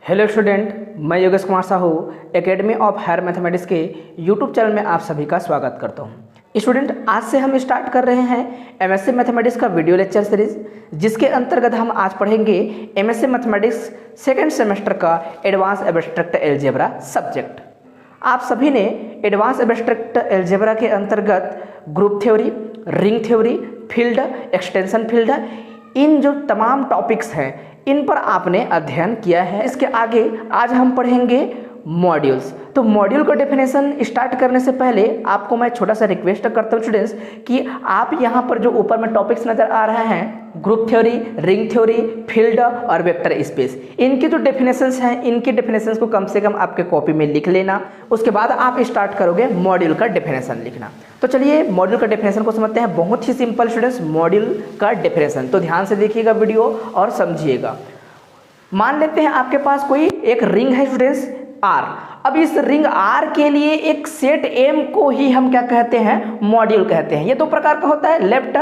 Hello student, मैं Yogesh Kumar Sahu academy of higher mathematics के YouTube channel में आप सभी का स्वागत करता हूं। स्टूडेंट, आज से हम स्टार्ट कर रहे हैं एमएससी मैथमेटिक्स का वीडियो लेक्चर सीरीज, जिसके अंतर्गत हम आज पढ़ेंगे एमएससी मैथमेटिक्स सेकेंड सेमेस्टर का एडवांस एब्स्ट्रैक्ट अलजेब्रा सब्जेक्ट। आप सभी ने एडवांस एब्स्ट्रैक्ट अलजेब्रा के अंतर्गत group theory, ring theory, field, extension field, इन जो तमाम टॉपिक्स हैं इन पर आपने अध्ययन किया है। इसके आगे आज हम पढ़ेंगे मॉड्यूल्स। तो मॉड्यूल का डेफिनेशन स्टार्ट करने से पहले आपको मैं छोटा सा रिक्वेस्ट करता हूँ स्टूडेंट्स कि आप यहाँ पर जो ऊपर में टॉपिक्स नज़र आ रहे हैं, group theory, ring theory, field और वेक्टर स्पेस, इनकी जो डेफिनेशंस हैं इनकी डेफिनेशंस को कम से कम आपके कॉपी में लिख लेना। उसके बाद आप स्टार्ट करोगे मॉड्यूल का डेफिनेशन लिखना। तो चलिए मॉड्यूल का डेफिनेशन को समझते हैं। बहुत ही सिंपल स्टूडेंट्स, मॉड्यूल का डेफिनेशन, तो ध्यान से देखिएगा वीडियो और समझिएगा। मान लेते हैं आपके पास कोई एक रिंग है स्टूडेंट्स आर। अब इस रिंग आर के लिए एक सेट एम को ही हम क्या कहते हैं, मॉड्यूल कहते हैं। ये दो प्रकार का होता है, लेफ्ट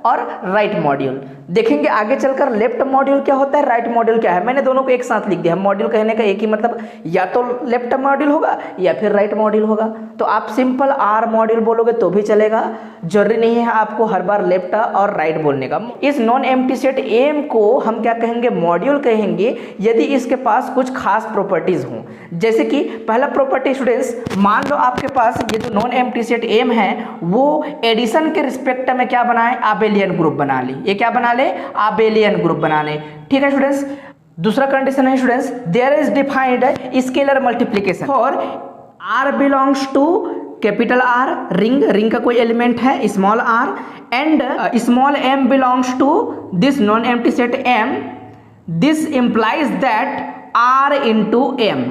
और राइट मॉड्यूल। देखेंगे आगे चलकर लेफ्ट मॉड्यूल क्या होता है, राइट मॉड्यूल क्या है। मैंने दोनों को एक साथ लिख दिया। मॉड्यूल कहने का एक ही मतलब, या तो लेफ्ट मॉड्यूल होगा या फिर राइट मॉड्यूल होगा। तो आप सिंपल आर मॉड्यूल बोलोगे तो भी चलेगा, जरूरी नहीं है आपको हर बार लेफ्ट और राइट बोलने का। इस नॉन एम्प्टी सेट एम को हम क्या कहेंगे, मॉड्यूल कहेंगे, यदि इसके पास कुछ खास प्रॉपर्टीज हों। जैसे कि पहला प्रॉपर्टी स्टूडेंट्स, मान लो आपके पास ये जो नॉन एम्प्टी सेट एम है वो एडिशन के रिस्पेक्ट में क्या बनाए, आबेलियन ग्रुप बना ली। ये क्या बना ले, आबेलियन ग्रुप बना ले। ठीक है स्टूडेंट्स। दूसरा कंडीशन है students, there is defined scalar multiplication for R belongs to capital R, ring का कोई एलिमेंट है small R, and small M belongs to this non empty set M. This implies that R into M.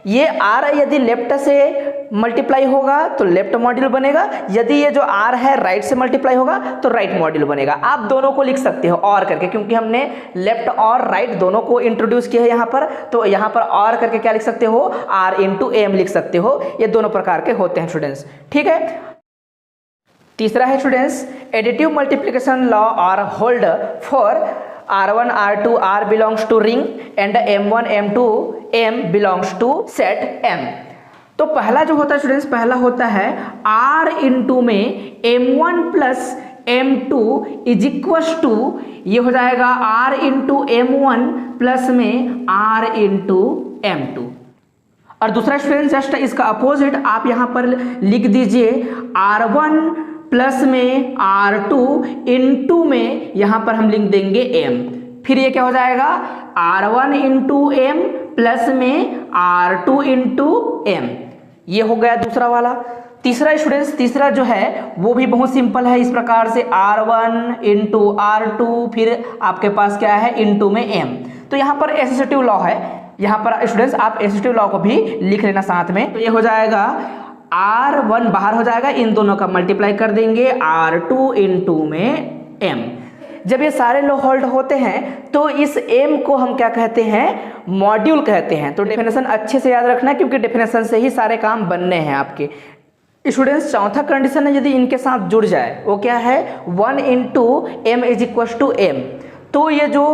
ये R यदि left से multiply होगा तो left module बनेगा, यदि ये जो R है राइट से मल्टीप्लाई होगा तो राइट मॉड्यूल बनेगा। आप दोनों को लिख सकते हो और करके, क्योंकि हमने लेफ्ट और राइट दोनों को इंट्रोड्यूस किया है यहाँ पर। तो यहाँ पर और करके क्या लिख सकते हो, R इंटू एम लिख सकते हो। ये दोनों प्रकार के होते हैं स्टूडेंट्स। ठीक है। तीसरा है स्टूडेंट्स, एडिटिव मल्टीप्लिकेशन लॉ और hold for R1 R2 R belongs to ring and M1 M2 M belongs to set M। तो पहला जो होता है स्टूडेंट्स, पहला होता है R इंटू में M1 plus M2 is equals to, ये हो जाएगा R इंटू M1 प्लस में R इंटू M2। और दूसरा स्टूडेंट्स जस्ट इसका अपोजिट आप यहाँ पर लिख दीजिए, R1 प्लस में R2 इंटू में यहाँ पर हम लिख देंगे M। फिर ये क्या हो जाएगा, R1 इंटू एम प्लस में R2 इंटू एम। ये हो गया दूसरा वाला। तीसरा स्टूडेंट्स, तीसरा जो है वो भी बहुत सिंपल है, इस प्रकार से R1 इंटू R2, फिर आपके पास क्या है इंटू में M। तो यहाँ पर एसोसिएटिव लॉ है, यहाँ पर स्टूडेंट्स आप एसोसिएटिव लॉ को भी लिख लेना साथ में। तो ये हो जाएगा R1 बाहर हो जाएगा, इन दोनों का मल्टीप्लाई कर देंगे R2 इंटू में M। जब ये सारे लॉ होल्ड होते हैं तो इस M को हम क्या कहते हैं, मॉड्यूल कहते हैं। तो डेफिनेशन अच्छे से याद रखना, क्योंकि डेफिनेशन से ही सारे काम बनने हैं आपके। स्टूडेंट्स चौथा कंडीशन है, यदि इनके साथ जुड़ जाए, वो क्या है, 1 into M is equal to M. तो ये जो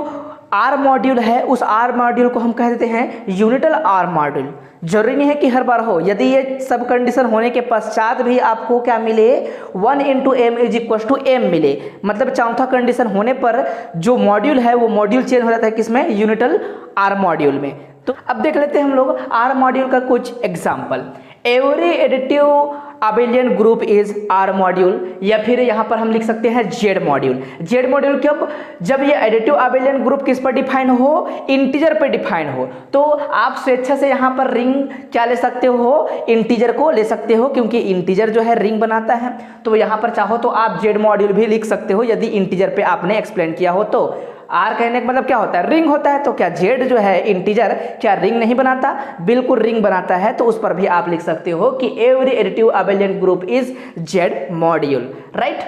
आर मॉड्यूल है उस आर मॉड्यूल को हम कह देते हैं यूनिटल आर मॉड्यूल। जरूरी नहीं है कि हर बार हो, यदि ये सब कंडीशन होने के पश्चात भी आपको क्या मिले, 1 into M is equal to M मिले, मतलब चौथा कंडीशन होने पर जो मॉड्यूल है वो मॉड्यूल चेंज हो जाता है, किसमें, यूनिटल आर मॉड्यूल में। तो अब देख लेते हैं हम लोग आर मॉड्यूल का कुछ example. Every additive abelian group is R module, या फिर यहाँ पर हम लिख सकते हैं जेड मॉड्यूल। जेड मॉड्यूल कब, जब ये एडिटिव आबेलियन ग्रुप किस पर डिफाइन हो, इंटीजर पे डिफाइन हो। तो आप स्वेच्छा से यहाँ पर रिंग क्या ले सकते हो, इंटीजर को ले सकते हो, क्योंकि इंटीजर जो है रिंग बनाता है। तो यहाँ पर चाहो तो आप जेड मॉड्यूल भी लिख सकते हो, यदि इंटीजर पे आपने एक्सप्लेन किया हो तो। आर कहने का मतलब क्या होता है, रिंग होता है। तो क्या जेड जो है इंटीजर क्या रिंग नहीं बनाता, बिल्कुल रिंग बनाता है। तो उस पर भी आप लिख सकते हो कि every additive abelian group is Z module, right.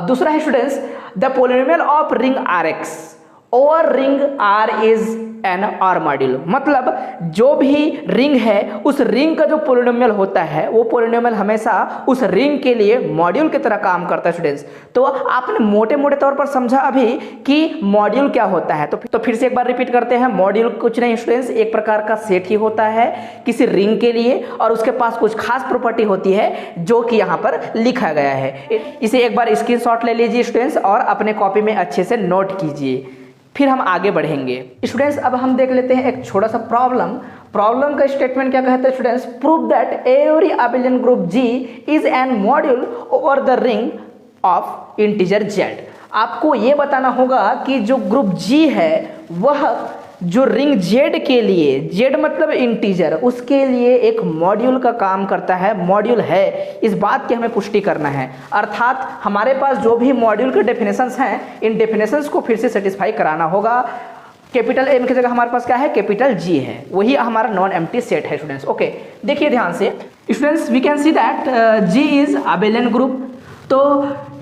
दूसरा है students, the polynomial of ring R X over ring R is an R module. मतलब जो भी रिंग है उस रिंग का जो पोलिनोमियल होता है वो पोलिनोमियल हमेशा उस रिंग के लिए मॉड्यूल की तरह काम करता है स्टूडेंट्स। तो आपने मोटे मोटे तौर पर समझा अभी कि मॉड्यूल क्या होता है। तो फिर से एक बार रिपीट करते हैं, मॉड्यूल कुछ नहीं स्टूडेंट्स, एक प्रकार का सेट ही होता है किसी रिंग के लिए और उसके पास कुछ खास प्रॉपर्टी होती है जो कि यहाँ पर लिखा गया है। इसे एक बार स्क्रीनशॉट ले लीजिए स्टूडेंट्स और अपने कॉपी में अच्छे से नोट कीजिए, फिर हम आगे बढ़ेंगे। स्टूडेंट्स अब हम देख लेते हैं एक छोटा सा प्रॉब्लम का स्टेटमेंट क्या कहता है students, prove that every abelian group G is an module over the ring of integer Z. आपको यह बताना होगा कि जो ग्रुप जी है वह जो रिंग जेड के लिए, जेड मतलब इंटीजर, उसके लिए एक मॉड्यूल का काम करता है, मॉड्यूल है, इस बात की हमें पुष्टि करना है। अर्थात हमारे पास जो भी मॉड्यूल के डेफिनेशंस हैं इन डेफिनेशंस को फिर से सेटिस्फाई कराना होगा। कैपिटल एम की जगह हमारे पास क्या है, कैपिटल जी है, वही हमारा नॉन एम्प्टी सेट है स्टूडेंट्स। ओके, देखिए ध्यान से students, we can see that G is abelian group. तो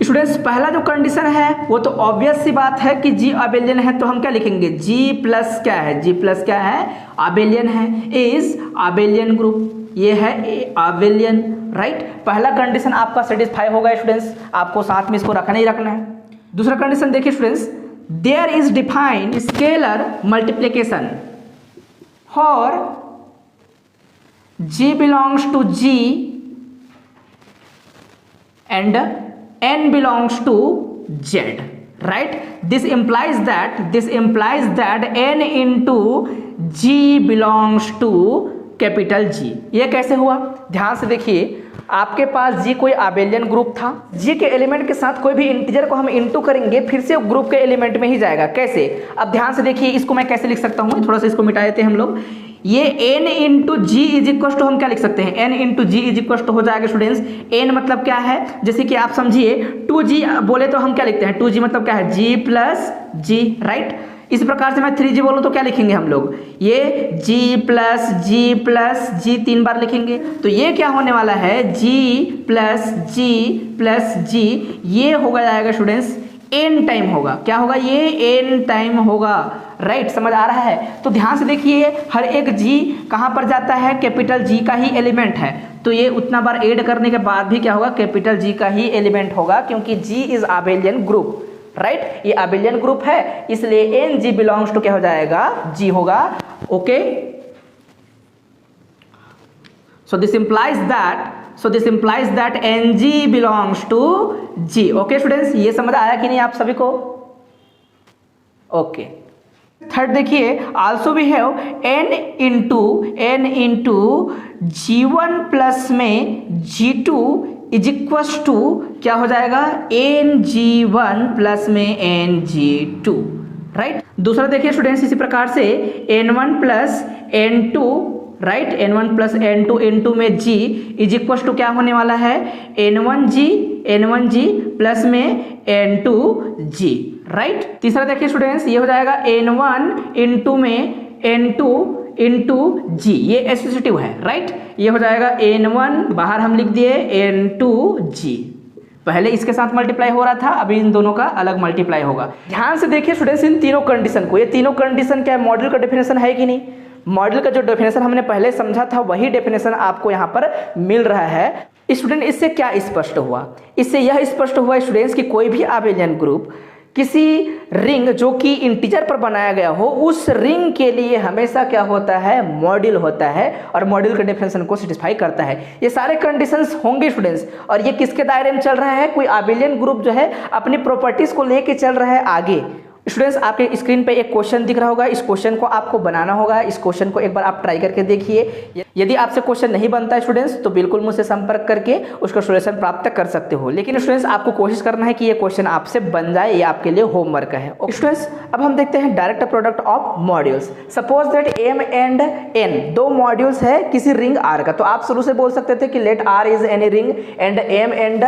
स्टूडेंट्स पहला जो कंडीशन है वो तो ऑब्वियस सी बात है कि जी अबेलियन है, तो हम क्या लिखेंगे, जी प्लस क्या है, जी प्लस क्या है, अबेलियन है, इज अबेलियन ग्रुप, ये है अबेलियन, राइट। पहला कंडीशन आपका सेटिस्फाई होगा स्टूडेंट्स, आपको साथ में इसको रखना ही रखना है। दूसरा कंडीशन देखिए students, there is defined scalar multiplication for G belongs to G and n belongs to z, right? This implies that n into g belongs to capital G। ये कैसे हुआ, ध्यान से देखिए, आपके पास G कोई अबेलियन ग्रुप था, G के एलिमेंट के साथ कोई भी इंटीजर को हम इंटू करेंगे फिर से ग्रुप के एलिमेंट में ही जाएगा। कैसे, अब ध्यान से देखिए, इसको मैं कैसे लिख सकता हूँ, थोड़ा सा इसको मिटा देते हैं हम लोग। ये n into G is equal to हम क्या लिख सकते हैं, n into G is equal to हो जाएगा स्टूडेंट्स। n मतलब क्या है, जैसे कि आप समझिए 2g बोले तो हम क्या लिखते हैं, 2g मतलब क्या है, g प्लस जी, राइट। इस प्रकार से मैं 3g बोलूँ तो क्या लिखेंगे हम लोग, ये g प्लस जी 3 बार लिखेंगे, तो ये क्या होने वाला है, g प्लस जी, ये होगा जाएगा स्टूडेंट्स n टाइम होगा, क्या होगा, ये n टाइम होगा, राइट। समझ आ रहा है। तो ध्यान से देखिए, हर एक g कहाँ पर जाता है, कैपिटल G का ही एलिमेंट है, तो ये उतना बार ऐड करने के बाद भी क्या होगा, कैपिटल G का ही एलिमेंट होगा, क्योंकि G is abelian group, right. ये अबेलियन ग्रुप है, इसलिए एन जी बिलोंग्स टू क्या हो जाएगा, G होगा। Okay, so this implies that NG belongs to G। Okay students, ये समझ आया कि नहीं आप सभी को। ओके, थर्ड देखिए, also we have n into G1 plus में G2 इज इक्वस टू क्या हो जाएगा, NG1 प्लस में NG2, राइट। दूसरा देखिए स्टूडेंट्स, इसी प्रकार से N1 plus N2, right, N1 plus N2 N2 में G इज इक्वल टू क्या होने वाला है, N1G प्लस में N2G, राइट। तीसरा देखिए स्टूडेंट्स, ये हो जाएगा N1 इंटू में N2 इंटू G, ये एसोसिएटिव है, राइट। ये हो जाएगा N1, बाहर हम लिख दिए N2G, पहले इसके साथ मल्टीप्लाई हो रहा था, अभी इन दोनों का अलग मल्टीप्लाई होगा। ध्यान से देखिए स्टूडेंट्स इन तीनों कंडीशन को, ये तीनों कंडीशन क्या मॉड्यूल का डेफिनेशन है कि नहीं। मॉड्यूल का जो डेफिनेशन हमने पहले समझा था वही डेफिनेशन आपको यहाँ पर मिल रहा है। स्टूडेंट इससे क्या स्पष्ट हुआ, इससे यह स्पष्ट हुआ स्टूडेंट्स कि कोई भी अबेलियन ग्रुप किसी रिंग जो कि इंटीजर पर बनाया गया हो, उस रिंग के लिए हमेशा क्या होता है, मॉड्यूल होता है, और मॉड्यूल के डेफिनेशन को सेटिस्फाई करता है। ये सारे कंडीशंस होंगे स्टूडेंट्स, और ये किसके दायरे में चल रहा है, कोई अबेलियन ग्रुप जो है अपनी प्रॉपर्टीज को लेके चल रहा है आगे। स्टूडेंट्स आपके स्क्रीन पे एक क्वेश्चन दिख रहा होगा, इस क्वेश्चन को आपको बनाना होगा। इस क्वेश्चन को एक बार आप ट्राई करके देखिए। यदि आपसे क्वेश्चन नहीं बनता है स्टूडेंट्स तो बिल्कुल मुझसे संपर्क करके उसका सॉल्यूशन प्राप्त कर सकते हो, लेकिन स्टूडेंट्स आपको कोशिश करना है कि ये क्वेश्चन आपसे बन जाए, ये आपके लिए होमवर्क है। स्टूडेंट्स अब हम देखते हैं direct product of modules. Suppose that m and n दो मॉड्यूल्स है किसी रिंग R का, तो आप शुरू से बोल सकते थे कि let R is any ring and m and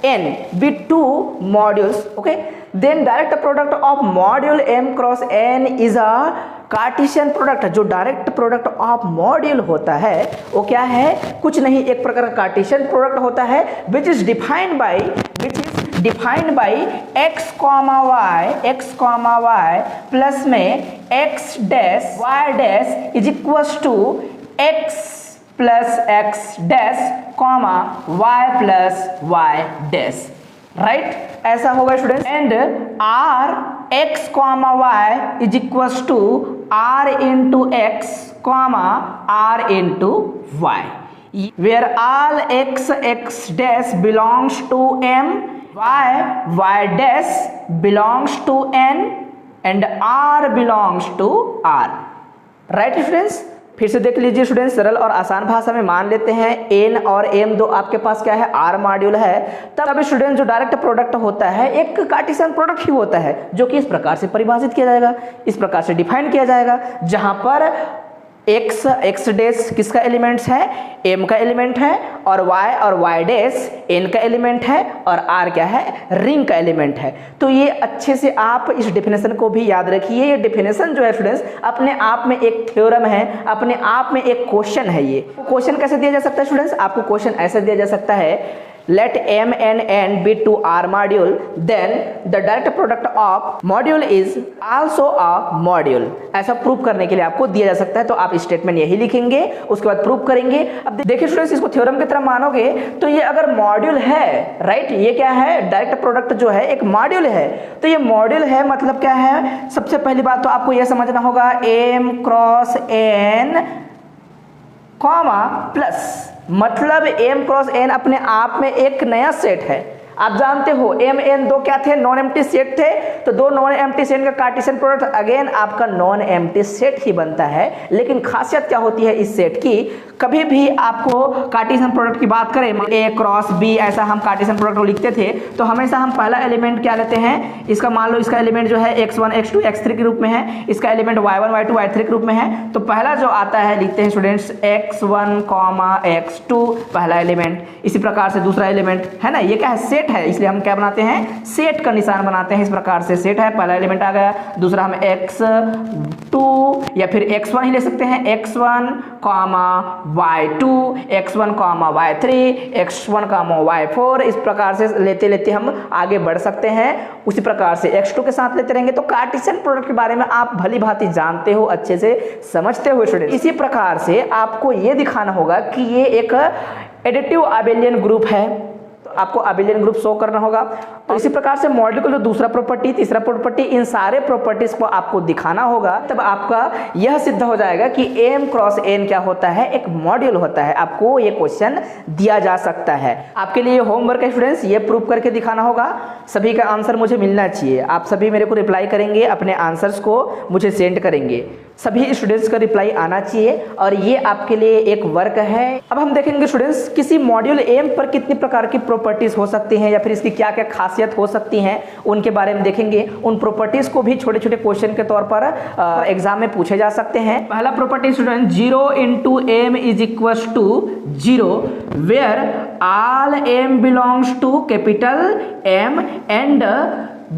n be two modules. Okay, then direct product of module m cross n is a Cartesian product, जो डायरेक्ट प्रोडक्ट ऑफ मॉड्यूल होता है वो क्या है, कुछ नहीं, एक प्रकार का कार्टेशियन प्रोडक्ट होता है which is defined by x, y plus में x dash y dash is equals to x plus x dash comma y plus y dash, right, ऐसा होगा students. And r x comma y is equals to r into x comma r into y, where all x dash belongs to m, y dash belongs to n and r belongs to r, right students. फिर से देख लीजिए students, सरल और आसान भाषा में मान लेते हैं n और m दो आपके पास क्या है, r मॉड्यूल है, तब स्टूडेंट जो डायरेक्ट प्रोडक्ट होता है एक कार्टेशियन प्रोडक्ट ही होता है, जो कि इस प्रकार से परिभाषित किया जाएगा, इस प्रकार से डिफाइन किया जाएगा, जहां पर x डैश किसका एलिमेंट्स है, m का एलिमेंट है, और y डैश n का एलिमेंट है, और r क्या है, रिंग का एलिमेंट है। तो ये अच्छे से आप इस डेफिनेशन को भी याद रखिए। ये डेफिनेशन जो है स्टूडेंट्स अपने आप में एक थ्योरम है, अपने आप में एक क्वेश्चन है। ये क्वेश्चन कैसे दिया जा सकता है स्टूडेंट्स, आपको क्वेश्चन ऐसे दिया जा सकता है, let m and n be to r module, then the direct product of module is also a module, ऐसा प्रूव करने के लिए आपको दिया जा सकता है। तो आप स्टेटमेंट यही लिखेंगे, उसके बाद प्रूव करेंगे। अब देखिए स्टूडेंट्स, इसको थ्योरम की तरह मानोगे तो ये अगर मॉड्यूल है, राइट, ये क्या है, डायरेक्ट प्रोडक्ट जो है एक मॉड्यूल है, तो ये मॉड्यूल है मतलब क्या है, सबसे पहली बात तो आपको यह समझना होगा m cross n comma plus, मतलब m क्रॉस n अपने आप में एक नया सेट है। आप जानते हो m n दो क्या थे, नॉन एम्प्टी सेट थे, तो दो नॉन एम्प्टी सेट का कार्टेशियन प्रोडक्ट अगेन आपका नॉन एम्प्टी सेट ही बनता है। लेकिन खासियत क्या होती है इस सेट की, कभी भी आपको कार्टेशियन प्रोडक्ट की बात करें, a क्रॉस b ऐसा हम कार्टेशियन प्रोडक्ट को लिखते थे, तो हमेशा हम पहला एलिमेंट क्या लेते हैं, इसका मान लो इसका एलिमेंट जो है x1 x2 x3 के रूप में है, इसका एलिमेंट y1 y2 y3 के रूप में है, तो पहला जो आता है लिखते हैं स्टूडेंट्स x1 x2 पहला एलिमेंट, इसी प्रकार से दूसरा एलिमेंट है ना, ये क्या है, सेट है, इसलिए हम क्या बनाते हैं, सेट का निशान बनाते हैं। इस प्रकार से सेट है, पहला एलिमेंट आ गया, दूसरा हम x2 या फिर x1 ही ले सकते हैं, x1 y2 x1 y3 x1 y4, इस प्रकार से लेते लेते हम आगे बढ़ सकते हैं। उसी प्रकार से x2 के साथ लेते रहेंगे। तो कार्टेशियन प्रोडक्ट के बारे में आप भली भांति जानते हो, अच्छे से समझते हो स्टूडेंट। इसी प्रकार से आपको ये दिखाना होगा कि ये एक एडिटिव अबेलियन ग्रुप है, आपको अबेलियन ग्रुप शो करना होगा। तो इसी प्रकार से मॉड्यूल का जो दूसरा प्रॉपर्टी, तीसरा प्रॉपर्टी, इन सारे प्रॉपर्टीज को आपको दिखाना होगा, तब आपका यह सिद्ध हो जाएगा कि m क्रॉस n क्या होता है, एक मॉड्यूल होता है। आपको ये क्वेश्चन दिया जा सकता है। आपके लिए होमवर्क है स्टूडेंट्स, ये प्रूव करके दिखाना होगा। सभी का आंसर मुझे मिलना चाहिए। आप सभी मेरे को रिप्लाई करेंगे, अपने आंसर्स को मुझे सेंड करेंगे, सभी स्टूडेंट्स का रिप्लाई आना चाहिए, और ये आपके लिए एक वर्क है। अब हम देखेंगे स्टूडेंट्स किसी मॉड्यूल m पर कितनी प्रकार की प्रॉपर्टीज हो सकती हैं, या फिर इसकी क्या क्या खासियत हो सकती हैं, उनके बारे में देखेंगे। उन प्रॉपर्टीज को भी छोटे छोटे क्वेश्चन के तौर पर एग्जाम में पूछे जा सकते हैं। पहला property student 0 into m is equals to 0 where all m belongs to capital M and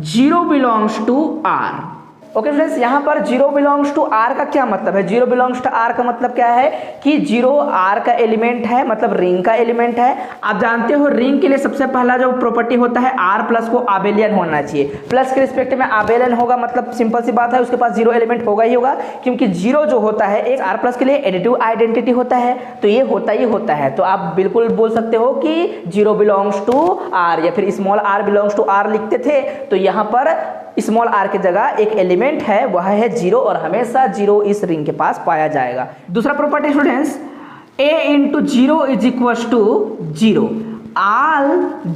0 belongs to R। Okay friends, यहाँ पर 0 बिलोंग्स टू R का क्या मतलब है? 0 बिलोंग्स टू R का मतलब क्या है कि 0 R का एलिमेंट है, मतलब रिंग का एलिमेंट है। आप जानते हो रिंग के लिए सबसे पहला जो प्रॉपर्टी होता है R प्लस को आबेलियन होना चाहिए। प्लस के रिस्पेक्ट में आबेलियन होगा, मतलब सिंपल सी बात है, उसके पास 0 एलिमेंट होगा ही होगा, क्योंकि 0 जो होता है एक R प्लस के लिए एडिटिव आइडेंटिटी होता है, तो ये होता ही होता है। तो आप बिल्कुल बोल सकते हो कि 0 बिलोंग्स टू R, या फिर small r belongs to R लिखते थे, तो यहाँ पर स्मॉल r की जगह एक एलिमेंट है, वह है 0, और हमेशा 0 इस रिंग के पास पाया जाएगा। दूसरा property students, a into 0 is equals to 0। All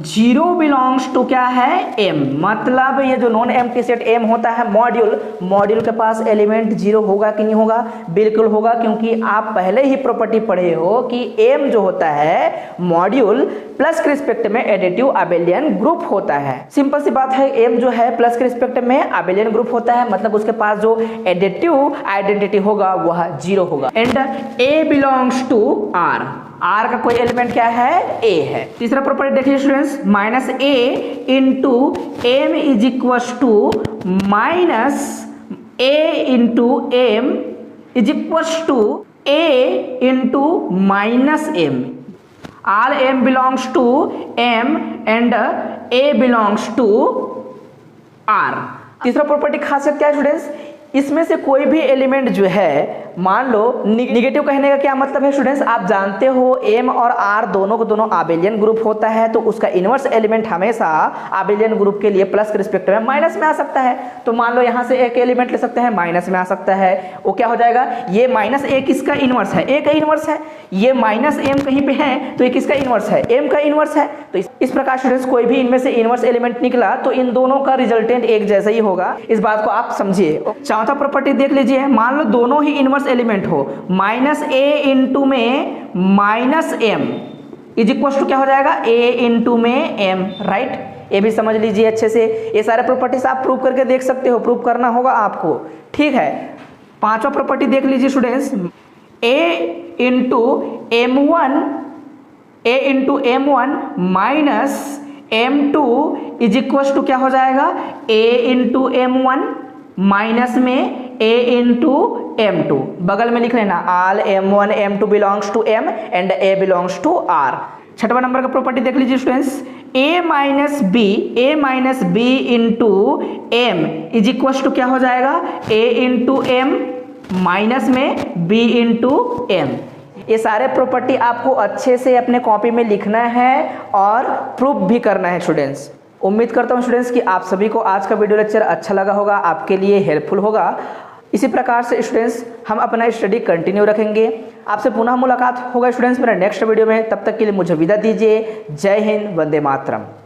0 belongs to क्या है? m, मतलब ये जो नॉन एम्प्टी सेट m होता है मॉड्यूल के पास एलिमेंट 0 होगा कि नहीं होगा? बिल्कुल होगा, क्योंकि आप पहले ही प्रॉपर्टी पढ़े हो कि m जो होता है मॉड्यूल प्लस के रिस्पेक्ट में एडिटिव अबेलियन ग्रुप होता है। सिंपल सी बात है, m जो है प्लस के रिस्पेक्ट में अबेलियन ग्रुप होता है, मतलब उसके पास जो एडिटिव आइडेंटिटी होगा वह 0 होगा। And a belongs to r, R का कोई एलिमेंट क्या है? A है। तीसरा प्रॉपर्टी देखिए students, minus a into m is equal to minus A into M is equals to A into minus M. All m belongs to m and a belongs to r। तीसरा property खासियत क्या है students, इसमें से कोई भी element जो है, मान लो निगेटिव कहने का क्या मतलब है स्टूडेंट्स, आप जानते हो m और r दोनों को दोनों आबेलियन ग्रुप होता है, तो उसका इनवर्स एलिमेंट हमेशा आबेलियन ग्रुप के लिए प्लस के रिस्पेक्ट में माइनस में आ सकता है। तो मान लो यहाँ से एक एलिमेंट ले सकते हैं, माइनस में आ सकता है, वो क्या हो जाएगा, ये माइनस ए किसका इनवर्स है, ए का इनवर्स है, ये माइनस एम कहीं पे है तो ये किसका इनवर्स है, एम का इनवर्स है। तो इस प्रकार स्टूडेंट्स कोई भी इनमें से इनवर्स एलिमेंट निकला तो इन दोनों का रिजल्टेंट एक जैसा ही होगा, इस बात को आप समझिए। चौथा प्रॉपर्टी देख लीजिए, मान लो दोनों ही इनवर्स एलिमेंट हो, माइनस ए इंटू में minus M is equal to क्या हो जाएगा, ए इंटू में एम, राइट। ये भी समझ लीजिए अच्छे से, ये सारे प्रॉपर्टीज आप प्रूव करके देख सकते हो, प्रूव करना होगा आपको, ठीक है। पांचवा प्रॉपर्टी देख लीजिए students, A into M one minus m2 is equal to क्या हो जाएगा, a into M one minus में a इंटू m2, बगल में लिख लेना all m1 m2 belongs to m and a belongs to r। छठवा नंबर का प्रॉपर्टी देख लीजिए students, a minus b into m is equal to क्या हो जाएगा, a इंटू m माइनस में b इंटू m। ये सारे प्रॉपर्टी आपको अच्छे से अपने कॉपी में लिखना है और प्रूफ भी करना है स्टूडेंट्स। उम्मीद करता हूँ स्टूडेंट्स कि आप सभी को आज का वीडियो लेक्चर अच्छा लगा होगा, आपके लिए हेल्पफुल होगा। इसी प्रकार से स्टूडेंट्स हम अपना स्टडी कंटिन्यू रखेंगे। आपसे पुनः मुलाकात होगा स्टूडेंट्स मेरा नेक्स्ट वीडियो में, तब तक के लिए मुझे विदा दीजिए। जय हिंद, वंदे मातरम।